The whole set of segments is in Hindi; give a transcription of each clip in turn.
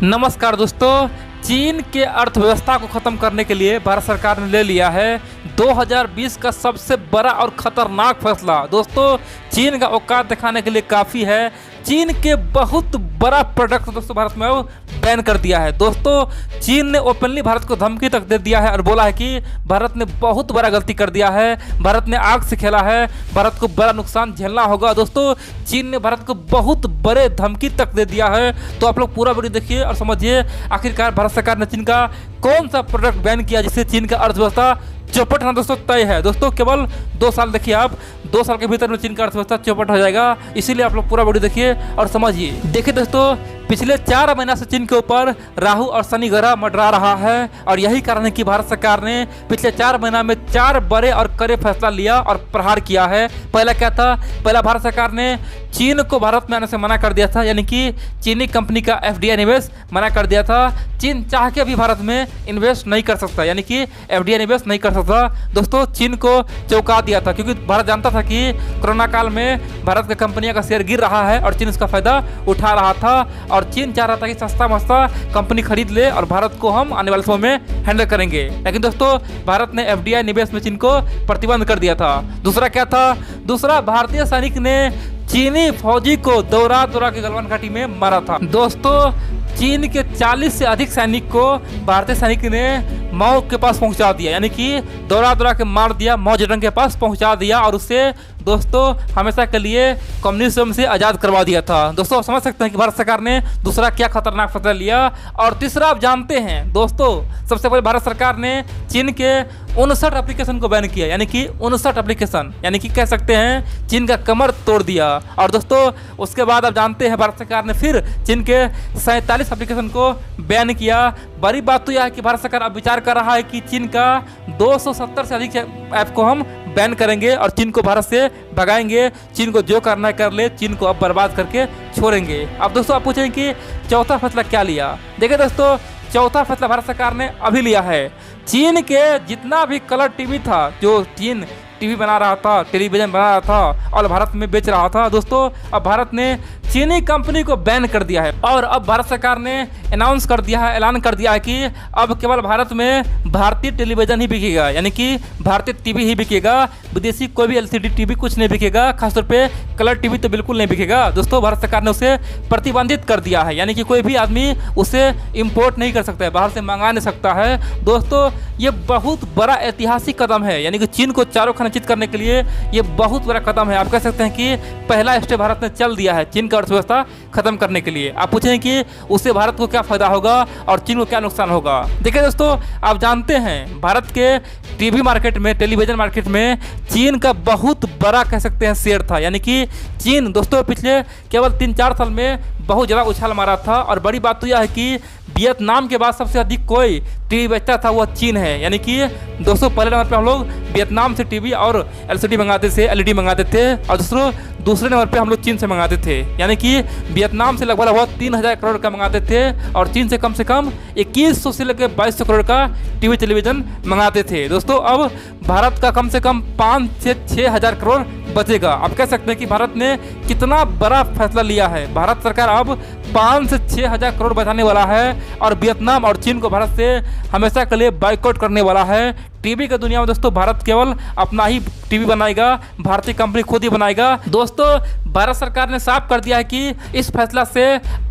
नमस्कार दोस्तों। चीन के अर्थव्यवस्था को ख़त्म करने के लिए भारत सरकार ने ले लिया है 2020 का सबसे बड़ा और ख़तरनाक फैसला। दोस्तों, चीन का औकात दिखाने के लिए काफ़ी है। चीन के बहुत बड़ा प्रोडक्ट दोस्तों भारत में बैन कर दिया है। दोस्तों, चीन ने ओपनली भारत को धमकी तक दे दिया है और बोला है कि भारत ने बहुत बड़ा गलती कर दिया है, भारत ने आग से खेला है, भारत को बड़ा नुकसान झेलना होगा। दोस्तों, चीन ने भारत को बहुत बड़े धमकी तक दे दिया है। तो आप लोग पूरा वीडियो देखिए और समझिए आखिरकार भारत सरकार ने चीन का कौन सा प्रोडक्ट बैन किया जिससे चीन का अर्थव्यवस्था चौपट होना दोस्तों तय है। दोस्तों, केवल 2 साल देखिए, आप 2 साल के भीतर में चीन का अर्थव्यवस्था चौपट हो जाएगा। इसीलिए आप लोग पूरा वीडियो देखिए और समझिए। देखिए दोस्तों, पिछले 4 महीना से चीन के ऊपर राहु और शनि ग्रह मंडरा रहा है और यही कारण है कि भारत सरकार ने पिछले 4 महीना में 4 बड़े और कड़े फैसला लिया और प्रहार किया है। पहला क्या था? पहला, भारत सरकार ने चीन को भारत में आने से मना कर दिया था, यानी कि चीनी कंपनी का FDI निवेश मना कर दिया था। चीन चाह के भी भारत में इन्वेस्ट नहीं कर सकता, यानी कि FDI निवेश नहीं कर सकता। दोस्तों, चीन को चौंका दिया था क्योंकि भारत जानता था कि कोरोना काल में भारत की कंपनियों का शेयर गिर रहा है और चीन इसका फायदा उठा रहा था और चीन चाह रहा था कि सस्ता मस्ता कंपनी खरीद ले और भारत को हम आने वाले समय में हैंडल करेंगे। लेकिन दोस्तों, भारत ने FDI निवेश में चीन को प्रतिबंध कर दिया था। दूसरा क्या था? दूसरा, भारतीय सैनिक ने चीनी फौजी को दौरा के गलवान घाटी में मारा था। दोस्तों, चीन के 40 से अधिक सैनिक को भारतीय सैनिक ने मौत के पास पहुंचा दिया, यानी कि दौरा के मार दिया, मौ जेडंग के पास पहुंचा दिया और उससे दोस्तों हमेशा के लिए कम्युनिज्म से आज़ाद करवा दिया था। दोस्तों, आप समझ सकते हैं कि भारत सरकार ने दूसरा क्या खतरनाक फैसला लिया। और तीसरा, आप जानते हैं दोस्तों, सबसे पहले भारत सरकार ने चीन के 59 एप्लीकेशन को बैन किया, यानी कि 59 एप्लीकेशन, यानी कि कह सकते हैं चीन का कमर तोड़ दिया। और दोस्तों, उसके बाद आप जानते हैं भारत सरकार ने फिर चीन के 47 एप्लीकेशन को बैन किया। बड़ी बात तो यह है कि भारत सरकार अब विचार कर रहा है कि चीन का 270 से अधिक ऐप को हम बैन करेंगे और चीन को भारत से भगाएंगे। चीन को जो करना है कर ले, चीन को अब बर्बाद करके छोड़ेंगे। अब दोस्तों, आप पूछेंगे कि चौथा फैसला क्या लिया? देखिए दोस्तों, चौथा फैसला भारत सरकार ने अभी लिया है। चीन के जितना भी कलर टीवी था, जो चीन टीवी बना रहा था, टेलीविजन बना रहा था और भारत में बेच रहा था, दोस्तों अब भारत ने चीनी कंपनी को बैन कर दिया है। और अब भारत सरकार ने अनाउंस कर दिया है, ऐलान कर दिया है कि अब केवल भारत में भारतीय टेलीविजन ही बिकेगा, यानी कि भारतीय टीवी ही बिकेगा। विदेशी कोई भी LCD टीवी कुछ नहीं बिकेगा, खासतौर पे कलर टीवी तो बिल्कुल नहीं बिकेगा। दोस्तों, भारत सरकार ने उसे प्रतिबंधित कर दिया है, यानी कि कोई भी आदमी उसे इम्पोर्ट नहीं कर सकता है, बाहर से मंगा नहीं सकता है। दोस्तों, ये बहुत बड़ा ऐतिहासिक कदम है, यानी कि चीन को चारों खाने चित करने के लिए ये बहुत बड़ा कदम है। आप कह सकते हैं कि पहला स्टेप भारत ने चल दिया है चीन का अर्थव्यवस्था खत्म करने के लिए। आप पूछें कि उससे भारत को क्या फायदा होगा और चीन को क्या नुकसान होगा? देखिए दोस्तों, आप जानते हैं भारत के टीवी मार्केट में, टेलीविजन मार्केट में चीन का बहुत बड़ा कह सकते हैं शेयर था, यानी कि चीन दोस्तों पिछले केवल 3-4 साल में बहुत ज़्यादा उछाल मारा था। और बड़ी बात तो यह है कि वियतनाम के बाद सबसे अधिक कोई टीवी बेचता था वह चीन है, यानी कि दोस्तों पहले नंबर पे हम लोग वियतनाम से टीवी और LCD मंगाते थे, LED मंगाते थे और दूसरे नंबर पे हम लोग चीन से मंगाते थे, यानी कि वियतनाम से लगभग 3000 करोड़ का मंगाते थे और चीन से कम 2100 से लेकर 2200 करोड़ का टीवी टेलीविजन मंगाते थे। दोस्तों, अब भारत का कम से कम 5 से 6000 करोड़ बचेगा। आप कह सकते हैं कि भारत ने कितना बड़ा फैसला लिया है। भारत सरकार अब 5 से 6000 करोड़ बचाने वाला है और वियतनाम और चीन को भारत से हमेशा के लिए बाइकआउट करने वाला है। टीवी की दुनिया में दोस्तों भारत केवल अपना ही टीवी बनाएगा, भारतीय कंपनी खुद ही बनाएगा। दोस्तों, भारत सरकार ने साफ कर दिया है कि इस फैसला से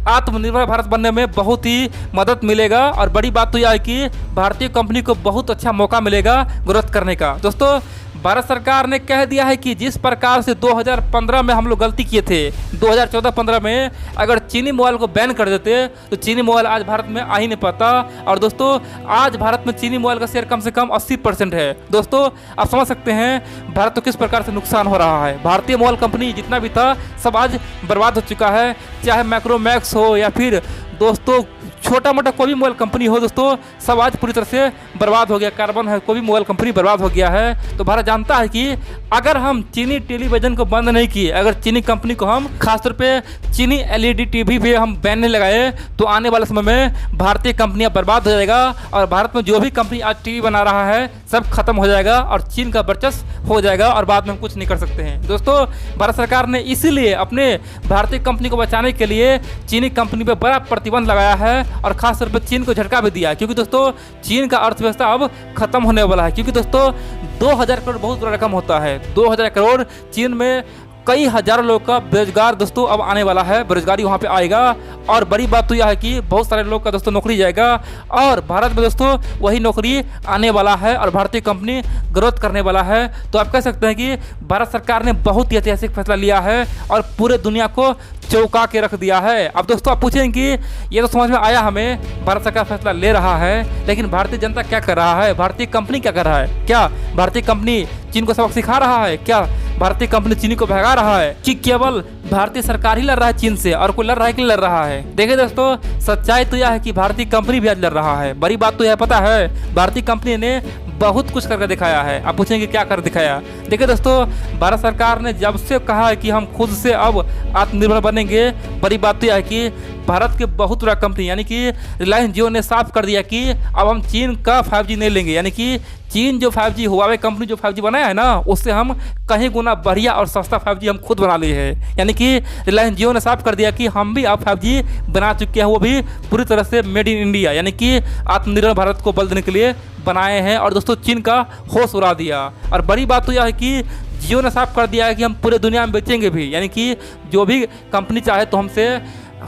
आत्मनिर्भर भारत बनने में बहुत ही मदद मिलेगा और बड़ी बात तो यह है कि भारतीय कंपनी को बहुत अच्छा मौका मिलेगा ग्रोथ करने का। दोस्तों, भारत सरकार ने कह दिया है कि जिस प्रकार से 2015 में हम लोग गलती किए थे, 2014-15 में अगर चीनी मोबाइल को बैन कर देते तो चीनी मोबाइल आज भारत में आ ही नहीं पाता। और दोस्तों, आज भारत में चीनी मोबाइल का शेयर कम से कम 80% है। दोस्तों, आप समझ सकते हैं भारत को किस प्रकार से नुकसान हो रहा है। भारतीय मोबाइल कंपनी जितना भी था सब आज बर्बाद हो चुका है, चाहे मैक्रोमैक्स हो या फिर दोस्तों छोटा मोटा कोई भी मोबाइल कंपनी हो, दोस्तों सब आज पूरी तरह से बर्बाद हो गया। कार्बन है, कोई भी मोबाइल कंपनी बर्बाद हो गया है। तो भारत जानता है कि अगर हम चीनी टेलीविजन को बंद नहीं किए, अगर चीनी कंपनी को हम खासतौर पे चीनी LED टीवी पे हम बैन नहीं लगाए तो आने वाले समय में भारतीय कंपनियां बर्बाद हो जाएगा और भारत में जो भी कंपनी आज टीवी बना रहा है सब खत्म हो जाएगा और चीन का वर्चस्व हो जाएगा और बाद में हम कुछ नहीं कर सकते हैं। दोस्तों, भारत सरकार ने इसीलिए अपने भारतीय कंपनी को बचाने के लिए चीनी कंपनी पर बड़ा प्रतिबंध प्रतिबंध लगाया है और खास तौर पर चीन को झटका भी दिया है, क्योंकि दोस्तों चीन का अर्थव्यवस्था अब खत्म होने वाला है। क्योंकि दोस्तों 2000 करोड़ बहुत बड़ा रकम होता है। 2000 करोड़ चीन में कई हजारों लोग का बेरोजगार दोस्तों अब आने वाला है, बेरोजगारी वहाँ पे आएगा। और बड़ी बात तो यह है कि बहुत सारे लोग का दोस्तों नौकरी जाएगा और भारत में दोस्तों वही नौकरी आने वाला है और भारतीय कंपनी ग्रोथ करने वाला है। तो आप कह सकते हैं कि भारत सरकार ने बहुत ही ऐतिहासिक फैसला लिया है और पूरे दुनिया को चौंका के रख दिया है। अब दोस्तों आप पूछेंगे कि ये तो समझ में आया हमें, भारत सरकार फैसला ले रहा है, लेकिन भारतीय जनता क्या कर रहा है, भारतीय कंपनी क्या कर रहा है? क्या भारतीय कंपनी चीन को सबक सिखा रहा है? क्या भारतीय कंपनी चीनी को भगा रहा है कि केवल भारतीय सरकार ही लड़ रहा है चीन से और कोई लड़ रहा है कि लड़ रहा है? देखिए दोस्तों, सच्चाई तो यह है कि भारतीय कंपनी भी आज लड़ रहा है। बड़ी बात तो यह पता है, भारतीय कंपनी ने बहुत कुछ करके दिखाया है। आप पूछेंगे क्या कर दिखाया? देखिए दोस्तों, भारत सरकार ने जब से कहा है कि हम खुद से अब आत्मनिर्भर बनेंगे, बड़ी बात तो यह है कि भारत के बहुत बड़ा कंपनी यानी कि रिलायंस जियो ने साफ कर दिया कि अब हम चीन का 5G नहीं लेंगे। यानी कि चीन जो 5G हुआवे कंपनी जो 5G बनाया है ना, उससे हम कहीं गुना बढ़िया और सस्ता 5G हम खुद बना लिए हैं। यानी कि रिलायंस जियो ने साफ कर दिया कि हम भी अब 5G बना चुके हैं, वो भी पूरी तरह से मेड इन इंडिया, यानी कि आत्मनिर्भर भारत को बल देने के लिए बनाए हैं। और दोस्तों चीन का होश उड़ा दिया। और बड़ी बात तो यह है कि जियो ने साफ कर दिया है कि हम पूरे दुनिया में बेचेंगे भी, यानी कि जो भी कंपनी चाहे तो हमसे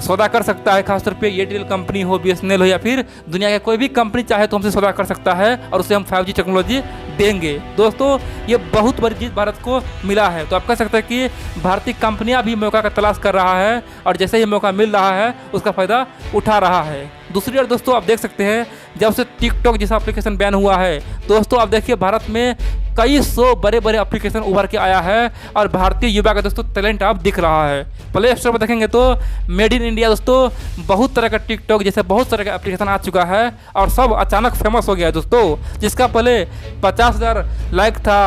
सौदा कर सकता है। खासतौर पे एयरटेल कंपनी हो, BSNL हो या फिर दुनिया के कोई भी कंपनी चाहे तो हमसे सौदा कर सकता है और उसे हम 5G टेक्नोलॉजी देंगे। दोस्तों ये बहुत बड़ी चीज़ भारत को मिला है। तो आप कह सकते हैं कि भारतीय कंपनियां भी मौका का तलाश कर रहा है और जैसे ही मौका मिल रहा है उसका फ़ायदा उठा रहा है। दूसरी ओर दोस्तों आप देख सकते हैं, जब से टिकटॉक जैसा एप्लीकेशन बैन हुआ है दोस्तों, आप देखिए भारत में कई सौ बड़े बड़े एप्लीकेशन उभर के आया है और भारतीय युवा का दोस्तों टैलेंट अब दिख रहा है। प्ले स्टोर पर देखेंगे तो मेड इन इंडिया दोस्तों बहुत तरह का टिकटॉक जैसे बहुत तरह का एप्लीकेशन आ चुका है और सब अचानक फेमस हो गया है दोस्तों। जिसका पहले 50,000 लाइक था,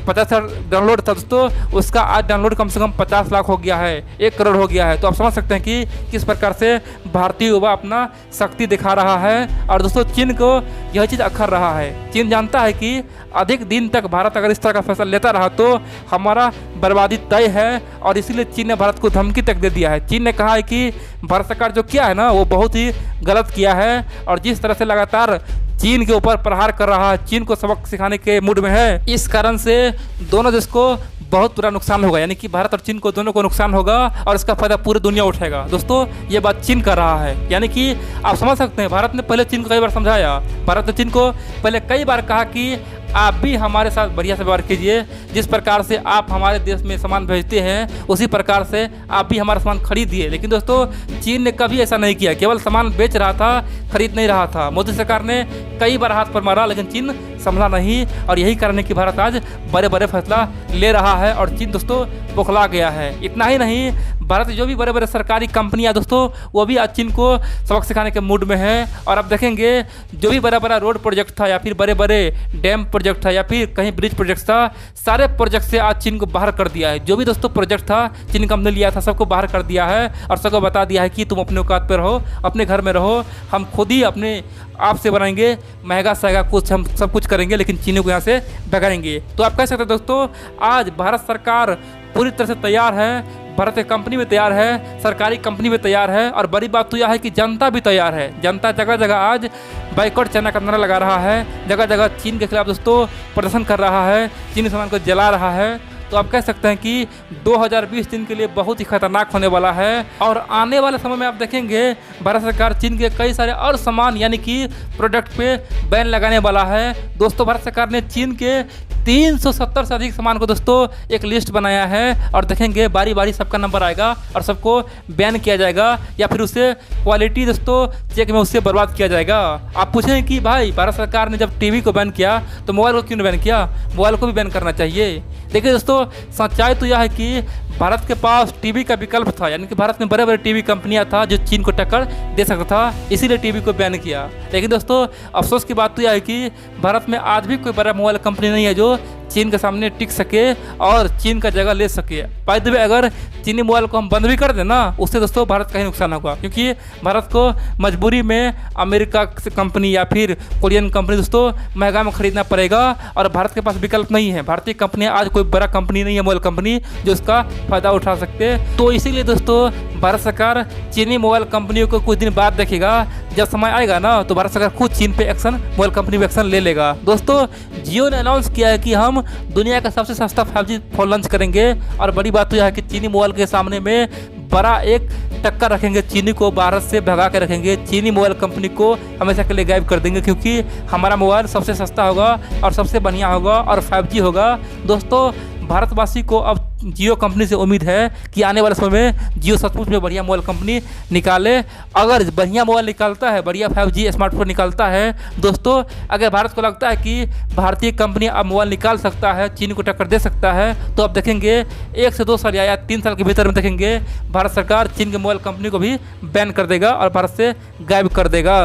50,000 डाउनलोड था दोस्तों, उसका आज डाउनलोड कम से कम 50 लाख हो गया है, 1 करोड़ हो गया है। तो आप समझ सकते हैं कि किस प्रकार से भारतीय युवा अपना शक्ति दिखा रहा है। और दोस्तों चीन को यह चीज़ अखर रहा है। चीन जानता है कि अधिक दिन तक भारत अगर इस तरह का फैसला लेता रहा तो हमारा बर्बादी तय है और इसीलिए चीन ने भारत को धमकी तक दे दिया है। चीन ने कहा है कि भारत सरकार जो किया है ना वो बहुत ही गलत किया है और जिस तरह से लगातार चीन के ऊपर प्रहार कर रहा है, चीन को सबक सिखाने के मूड में है, इस कारण से दोनों देश को बहुत बुरा नुकसान होगा। यानी कि भारत और चीन को दोनों को नुकसान होगा और इसका फायदा पूरी दुनिया उठाएगा। दोस्तों ये बात चीन कर रहा है। यानी कि आप समझ सकते हैं, भारत ने पहले चीन को कई बार समझाया, भारत ने चीन को पहले कई बार कहा कि आप भी हमारे साथ बढ़िया से व्यवहार कीजिए, जिस प्रकार से आप हमारे देश में सामान भेजते हैं उसी प्रकार से आप भी हमारा सामान खरीदिए। लेकिन दोस्तों चीन ने कभी ऐसा नहीं किया, केवल सामान बेच रहा था, खरीद नहीं रहा था। मोदी सरकार ने कई बार हाथ पर मारा लेकिन चीन समझा नहीं और यही कारण है कि भारत आज बड़े बड़े फैसला ले रहा है और चीन दोस्तों बौखला गया है। इतना ही नहीं, भारत जो भी बड़े बड़े सरकारी कंपनियां दोस्तों वो भी आज चीन को सबक सिखाने के मूड में है। और अब देखेंगे जो भी बड़ा बड़ा रोड प्रोजेक्ट था या फिर बड़े बड़े डैम प्रोजेक्ट था या फिर कहीं ब्रिज प्रोजेक्ट था, सारे प्रोजेक्ट से आज चीन को बाहर कर दिया है। जो भी दोस्तों प्रोजेक्ट था चीन कंपनी लिया था सबको बाहर कर दिया है और सबको बता दिया है कि तुम अपने औकात पर रहो, अपने घर में रहो, हम खुद ही अपने आप से बनाएंगे, महंगा सहगा कुछ हम सब कुछ करेंगे लेकिन चीनी को यहाँ से भगाएंगे। तो आप कह सकते हैं दोस्तों आज भारत सरकार पूरी तरह से तैयार है, भारत की कंपनी भी तैयार है, सरकारी कंपनी भी तैयार है और बड़ी बात तो यह है कि जनता भी तैयार है। जनता जगह जगह आज बाइकआउट चाइना का नारा लगा रहा है, जगह जगह चीन के खिलाफ दोस्तों प्रदर्शन कर रहा है, चीनी सामान को जला रहा है। तो आप कह सकते हैं कि 2020 चीन के लिए बहुत ही खतरनाक होने वाला है और आने वाले समय में आप देखेंगे भारत सरकार चीन के कई सारे और सामान यानी कि प्रोडक्ट पे बैन लगाने वाला है। दोस्तों भारत सरकार ने चीन के 370 से अधिक सामान को दोस्तों एक लिस्ट बनाया है और देखेंगे बारी बारी सबका नंबर आएगा और सबको बैन किया जाएगा या फिर उसे क्वालिटी दोस्तों चेक में उससे बर्बाद किया जाएगा। आप पूछें कि भाई भारत सरकार ने जब टीवी को बैन किया तो मोबाइल को क्यों नहीं बैन किया? मोबाइल को भी बैन करना चाहिए। देखिए दोस्तों सच्चाई तो यह है कि भारत के पास टीवी का विकल्प था, यानी कि भारत में बड़े बड़े टीवी कंपनियां था जो चीन को टक्कर दे सकता था, इसीलिए टीवी को बैन किया। लेकिन दोस्तों अफसोस की बात तो यह है कि भारत में आज भी कोई बड़ा मोबाइल कंपनी नहीं है जो दोस्तों चीन के सामने टिक सके और चीन का जगह ले सके। बाय द वे अगर चीनी मोबाइल को हम बंद भी कर दें ना, उससे दोस्तों भारत का ही नुकसान होगा, क्योंकि भारत को मजबूरी में अमेरिका कंपनी या फिर कोरियन कंपनी दोस्तों महंगा में खरीदना पड़ेगा और भारत के पास विकल्प नहीं है। भारतीय कंपनियां आज कोई बड़ा कंपनी नहीं है मोबाइल कंपनी जो इसका फायदा उठा सकते। तो इसीलिए दोस्तों भारत सरकार चीनी मोबाइल कंपनियों को कुछ दिन बाद देखेगा, जब समय आएगा ना तो भारत सरकार खुद चीन पे एक्शन, मोबाइल कंपनी पे एक्शन ले लेगा। दोस्तों जियो ने अनाउंस किया है कि हम दुनिया का सबसे सस्ता 5G फोन लॉन्च करेंगे और बड़ी बात तो यह है कि चीनी मोबाइल के सामने में बड़ा एक टक्कर रखेंगे, चीनी को भारत से भगा के रखेंगे, चीनी मोबाइल कंपनी को हमेशा के लिए गायब कर देंगे, क्योंकि हमारा मोबाइल सबसे सस्ता होगा और सबसे बढ़िया होगा और 5G होगा। दोस्तों भारतवासी को अब जियो कंपनी से उम्मीद है कि आने वाले समय में जियो सचमुच में बढ़िया मोबाइल कंपनी निकाले। अगर बढ़िया मोबाइल निकालता है, बढ़िया 5G स्मार्टफोन निकालता है दोस्तों, अगर भारत को लगता है कि भारतीय कंपनी अब मोबाइल निकाल सकता है, चीन को टक्कर दे सकता है, तो अब देखेंगे 1 से 2 साल या 3 साल के भीतर में देखेंगे भारत सरकार चीन के मोबाइल कंपनी को भी बैन कर देगा और भारत से गायब कर देगा।